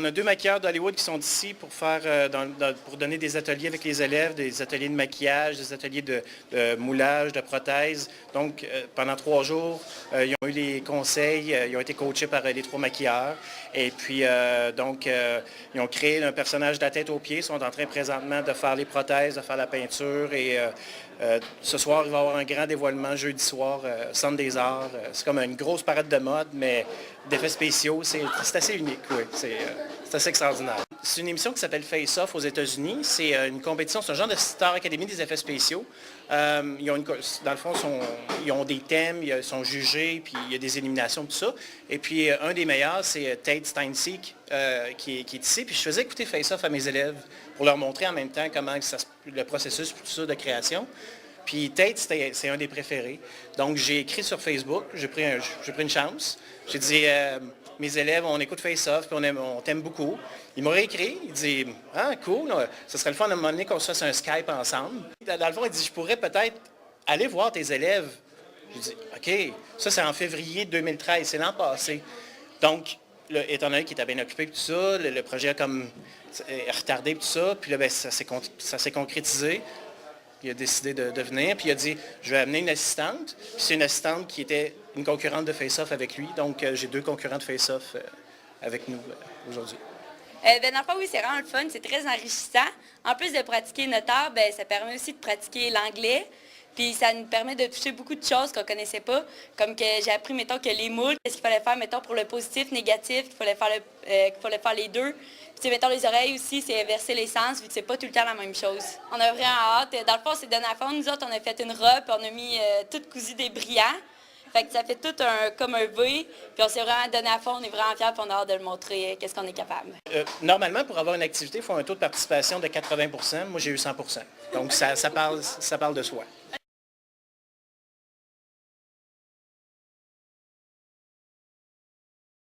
On a 2 maquilleurs d'Hollywood qui sont ici pour faire, pour donner des ateliers avec les élèves, des ateliers de maquillage, des ateliers de moulage, de prothèses. Donc, pendant 3 jours, ils ont eu les conseils, ils ont été coachés par les 3 maquilleurs. Et puis, ils ont créé un personnage de la tête aux pieds. Ils sont en train présentement de faire les prothèses, de faire la peinture. Et ce soir, il va y avoir un grand dévoilement jeudi soir au Centre des Arts. C'est comme une grosse parade de mode, mais d'effets spéciaux. C'est assez unique, oui. C'est assez extraordinaire. C'est une émission qui s'appelle Face Off aux États-Unis. C'est une compétition, c'est un genre de Star Academy des effets spéciaux. Dans le fond, ils ont des thèmes, ils sont jugés, puis il y a des éliminations, tout ça. Et puis, un des meilleurs, c'est Tate Steinsiek, qui est ici. Puis je faisais écouter Face Off à mes élèves pour leur montrer en même temps comment le processus tout ça de création. Puis Tate, c'est un des préférés. Donc, j'ai écrit sur Facebook, j'ai pris une chance. J'ai dit, mes élèves, on écoute Face Off, puis on t'aime beaucoup. Il m'a réécrit, il dit, ah, cool, ce serait le fun à un moment donné qu'on se fasse un Skype ensemble. Dans le fond, il dit, je pourrais peut-être aller voir tes élèves. J'ai dit, OK, ça c'est en février 2013, c'est l'an passé. Donc, là, étant donné qu'il était bien occupé, tout ça, le projet a comme retardé, tout ça, puis là, bien, ça s'est concrétisé. Il a décidé de venir, puis il a dit, je vais amener une assistante. Puis c'est une assistante qui était une concurrente de Face Off avec lui. Donc, j'ai 2 concurrents de Face Off avec nous aujourd'hui. Dans le fond, oui, c'est vraiment le fun, c'est très enrichissant. En plus de pratiquer notre art, ça permet aussi de pratiquer l'anglais. Puis ça nous permet de toucher beaucoup de choses qu'on ne connaissait pas. Comme que j'ai appris, mettons, que les moules, qu'est-ce qu'il fallait faire, mettons, pour le positif, négatif, qu'il fallait faire les deux. Puis, mettons, les oreilles aussi, c'est inverser les sens, vu que c'est pas tout le temps la même chose. On a vraiment hâte. Dans le fond, c'est donné à fond. Nous autres, on a fait une robe, puis on a mis tout cousu des brillants. Fait que ça fait tout comme un V, puis on s'est vraiment donné à fond, on est vraiment fiers, puis on a hâte de le montrer, qu'est-ce qu'on est capable. Normalement, pour avoir une activité, il faut un taux de participation de 80 %. Moi, j'ai eu 100 %. Donc, ça parle de soi.